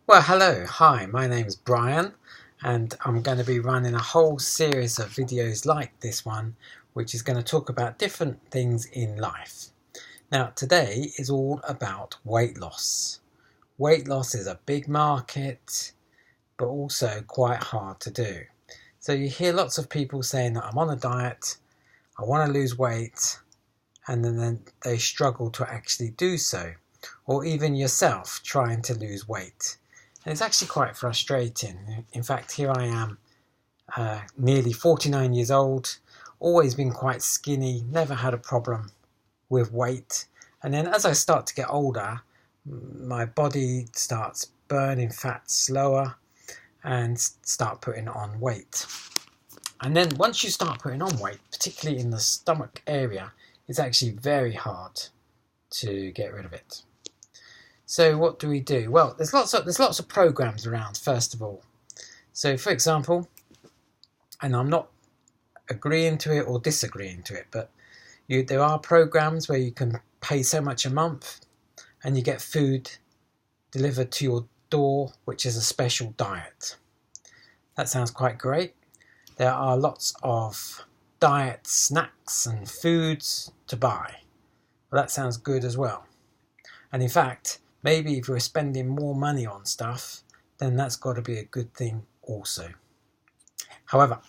Well, hello, hi, my name's Brian, and I'm going to be running a whole series of videos like this one, which is going to talk about different things in life. Now, today is all about weight loss. Weight loss is a big market, but also quite hard to do. So you hear lots of people saying that I'm on a diet, I want to lose weight, and then they struggle to actually do so. Or even yourself trying to lose weight. And it's actually quite frustrating. In fact, here I am, nearly 49 years old, always been quite skinny, never had a problem with weight. And then as I start to get older, my body starts burning fat slower and start putting on weight. And then once you start putting on weight, particularly in the stomach area, it's actually very hard to get rid of it. So what do we do? Well, there's lots of programs around, first of all. So for example, and I'm not agreeing to it or disagreeing to it, but there are programs where you can pay so much a month and you get food delivered to your door, which is a special diet. That sounds quite great. There are lots of diet snacks and foods to buy. Well, that sounds good as well. And in fact, maybe if we're spending more money on stuff, then that's got to be a good thing also. However,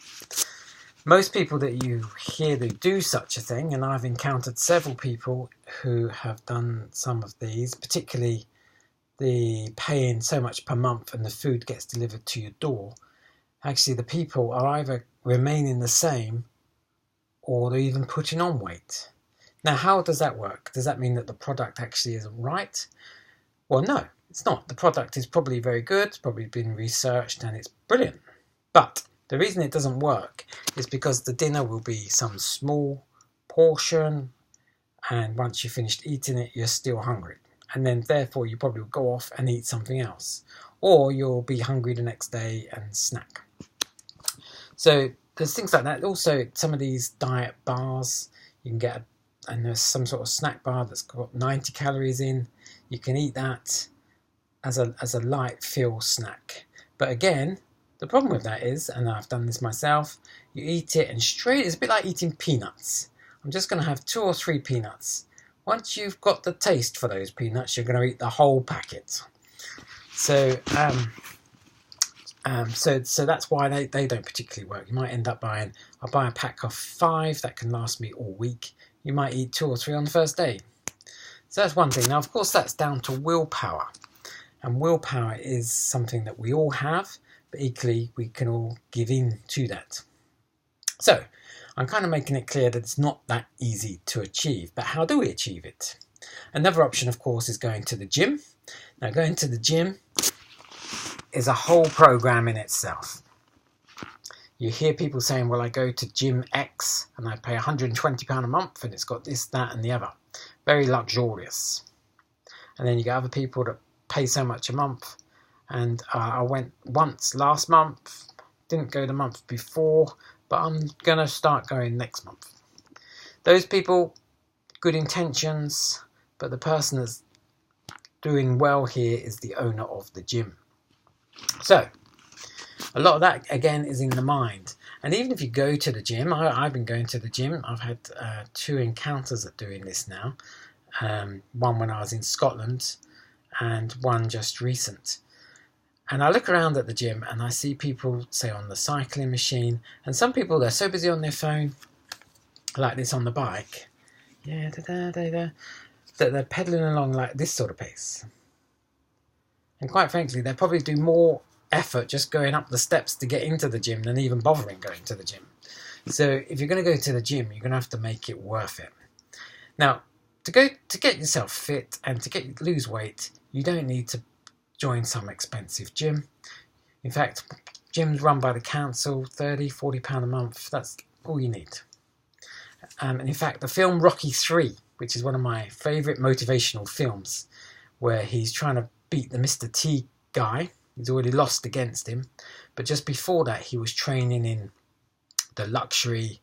most people that you hear they do such a thing, and I've encountered several people who have done some of these, particularly the paying so much per month and the food gets delivered to your door. Actually, the people are either remaining the same or they're even putting on weight. Now, how does that work? Does that mean that the product actually isn't right? Well, no, it's not. The product is probably very good, it's probably been researched and it's brilliant. But the reason it doesn't work is because the dinner will be some small portion, and once you've finished eating it, you're still hungry. And then therefore you probably will go off and eat something else. Or you'll be hungry the next day and snack. So there's things like that. Also, some of these diet bars, you can get and there's some sort of snack bar that's got 90 calories in. You can eat that as a light fill snack. But again, the problem with that is, and I've done this myself, you eat it and it's a bit like eating peanuts. I'm just going to have 2 or 3 peanuts. Once you've got the taste for those peanuts, you're going to eat the whole packet. So that's why they don't particularly work. You might end up I'll buy a pack of 5 that can last me all week. You might eat 2 or 3 on the first day. So that's one thing. Now, of course, that's down to willpower. And willpower is something that we all have, but equally we can all give in to that. So I'm kind of making it clear that it's not that easy to achieve, but how do we achieve it? Another option, of course, is going to the gym. Now, going to the gym is a whole program in itself. You hear people saying, well, I go to Gym X and I pay £120 a month and it's got this, that and the other. Very luxurious. And then you get other people that pay so much a month. And I went once last month, didn't go the month before, but I'm going to start going next month. Those people, good intentions, but the person that's doing well here is the owner of the gym. So, a lot of that, again, is in the mind. And even if you go to the gym, I've been going to the gym. I've had 2 encounters at doing this now. One when I was in Scotland and one just recent. And I look around at the gym and I see people, say, on the cycling machine. And some people, they're so busy on their phone, like this on the bike, that they're pedaling along like this sort of pace. And quite frankly, they probably do more effort just going up the steps to get into the gym than even bothering going to the gym. So if you're going to go to the gym, you're going to have to make it worth it. Now, to get yourself fit and to lose weight, you don't need to join some expensive gym. In fact, gyms run by the council, £30-40 a month, that's all you need. And in fact, the film Rocky 3, which is one of my favourite motivational films, where he's trying to beat the Mr. T guy. He's already lost against him. But just before that, he was training in the luxury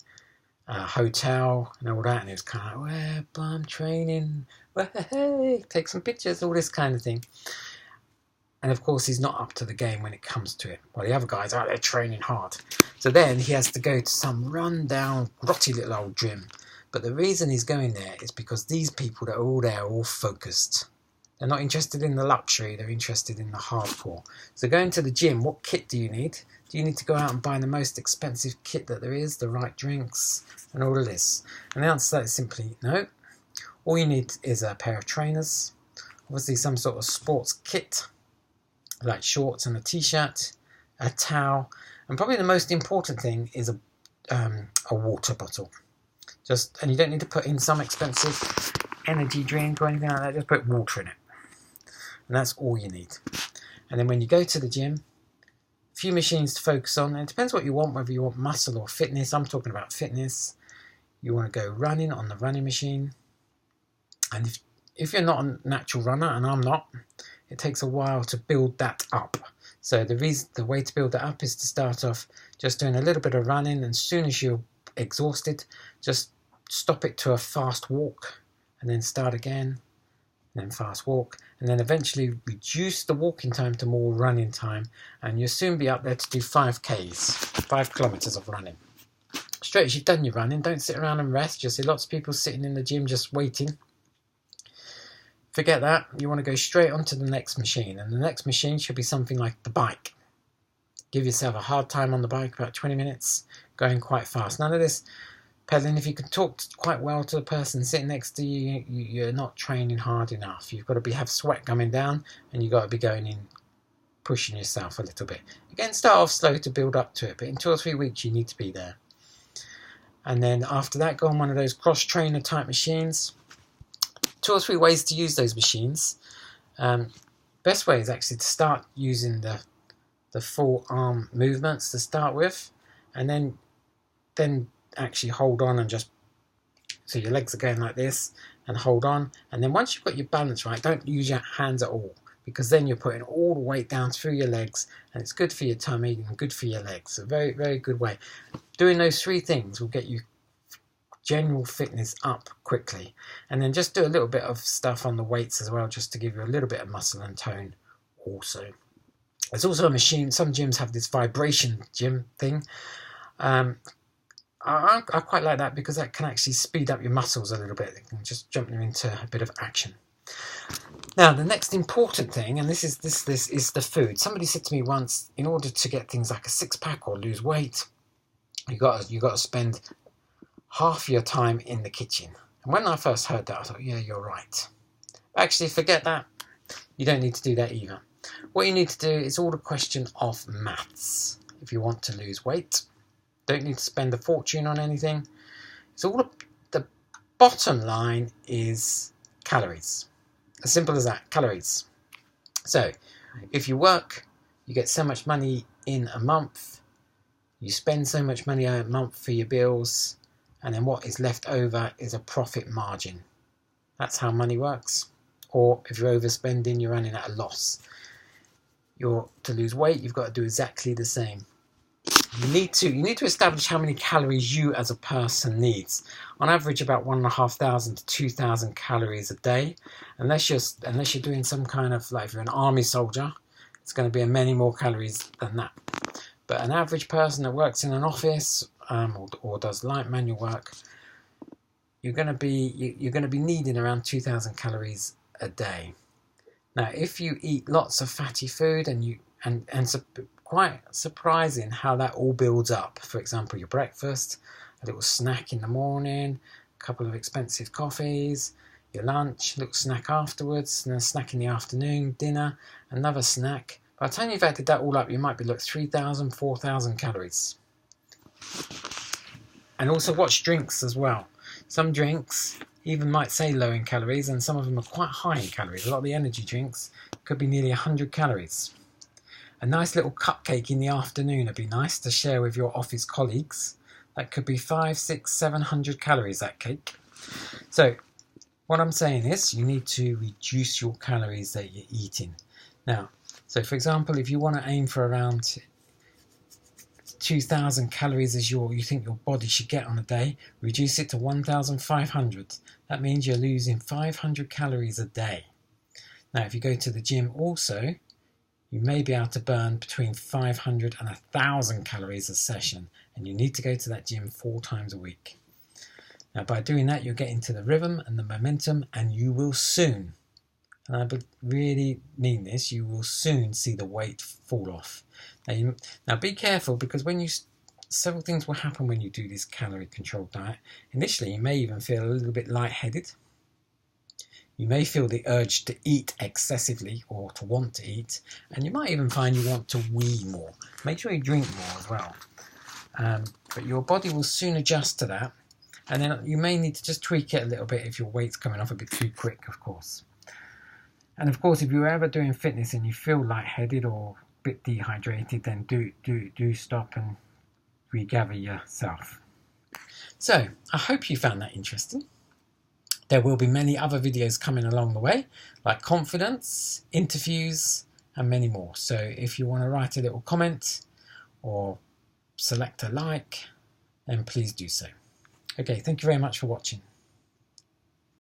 hotel and all that. And he was kind of like, well, I'm training. Well, hey, take some pictures, all this kind of thing. And of course, he's not up to the game when it comes to it. Well, the other guys are out there training hard. So then he has to go to some run-down, grotty little old gym. But the reason he's going there is because these people that are all there are all focused. They're not interested in the luxury, they're interested in the hardcore. So going to the gym, what kit do you need? Do you need to go out and buy the most expensive kit that there is, the right drinks, and all of this? And the answer to that is simply no. All you need is a pair of trainers, obviously some sort of sports kit, like shorts and a t-shirt, a towel, and probably the most important thing is a water bottle. And you don't need to put in some expensive energy drink or anything like that, just put water in it. And that's all you need. And then when you go to the gym, a few machines to focus on. And it depends what you want, whether you want muscle or fitness. I'm talking about fitness. You want to go running on the running machine. And if you're not a natural runner, and I'm not, it takes a while to build that up. So the way to build that up is to start off just doing a little bit of running, and as soon as you're exhausted, just stop it to a fast walk, and then start again, and then fast walk, and then eventually reduce the walking time to more running time, and you'll soon be up there to do 5Ks, 5 kilometers of running. Straight as you've done your running, don't sit around and rest. You'll see lots of people sitting in the gym just waiting. Forget that. You want to go straight onto the next machine, and the next machine should be something like the bike. Give yourself a hard time on the bike, about 20 minutes, going quite fast. None of this pedaling. If you can talk quite well to the person sitting next to you, you're not training hard enough. You've got to have sweat coming down, and you've got to be going in, pushing yourself a little bit. Again, start off slow to build up to it, but in 2 or 3 weeks you need to be there. And then after that, go on one of those cross-trainer type machines. 2 or 3 ways to use those machines. Best way is actually to start using the full arm movements to start with, and then actually hold on and just, so your legs are going like this, and hold on, and then once you've got your balance right, don't use your hands at all, because then you're putting all the weight down through your legs, and it's good for your tummy and good for your legs. A very, very good way. Doing those 3 things will get you general fitness up quickly, and then just do a little bit of stuff on the weights as well, just to give you a little bit of muscle and tone also. There's also a machine, some gyms have this vibration gym thing. I quite like that because that can actually speed up your muscles a little bit. It can just jump you into a bit of action. Now, the next important thing, and this is the food. Somebody said to me once, in order to get things like a 6-pack or lose weight, you got to spend half your time in the kitchen. And when I first heard that, I thought, yeah, you're right. Actually, forget that. You don't need to do that either. What you need to do is all a question of maths. If you want to lose weight, don't need to spend a fortune on anything. It's all the bottom line is calories. As simple as that, calories. So, if you work, you get so much money in a month, you spend so much money a month for your bills, and then what is left over is a profit margin. That's how money works. Or if you're overspending, you're running at a loss. To lose weight, you've got to do exactly the same. You need to establish how many calories you as a person needs. On average, about 1,500 to 2,000 calories a day. Unless you're doing some kind of, like if you're an army soldier, it's going to be many more calories than that. But an average person that works in an office or does light manual work, you're going to be needing around 2,000 calories a day. Now, if you eat lots of fatty food quite surprising how that all builds up. For example, your breakfast, a little snack in the morning, a couple of expensive coffees, your lunch, a little snack afterwards, and then a snack in the afternoon, dinner, another snack. By the time you've added that all up, you might be 3,000, 4,000 calories. And also watch drinks as well. Some drinks even might say low in calories, and some of them are quite high in calories. A lot of the energy drinks could be nearly 100 calories. A nice little cupcake in the afternoon would be nice to share with your office colleagues. That could be 500, 600, 700 calories, that cake. So what I'm saying is you need to reduce your calories that you're eating. Now, so for example, if you want to aim for around 2,000 calories as you think your body should get on a day, reduce it to 1,500. That means you're losing 500 calories a day. Now, if you go to the gym also, you may be able to burn between 500 and 1,000 calories a session, and you need to go to that gym 4 times a week. Now, by doing that, you'll get into the rhythm and the momentum, and you will soon, and I really mean this, you will soon see the weight fall off. Now be careful, because several things will happen when you do this calorie controlled diet. Initially, you may even feel a little bit lightheaded. You may feel the urge to eat excessively, or to want to eat, and you might even find you want to wee more. Make sure you drink more as well. But your body will soon adjust to that, and then you may need to just tweak it a little bit if your weight's coming off a bit too quick, of course. And of course, if you're ever doing fitness and you feel lightheaded or a bit dehydrated, then do stop and regather yourself. So, I hope you found that interesting. There will be many other videos coming along the way, like confidence, interviews, and many more. So if you want to write a little comment or select a like, then please do so. Okay, thank you very much for watching.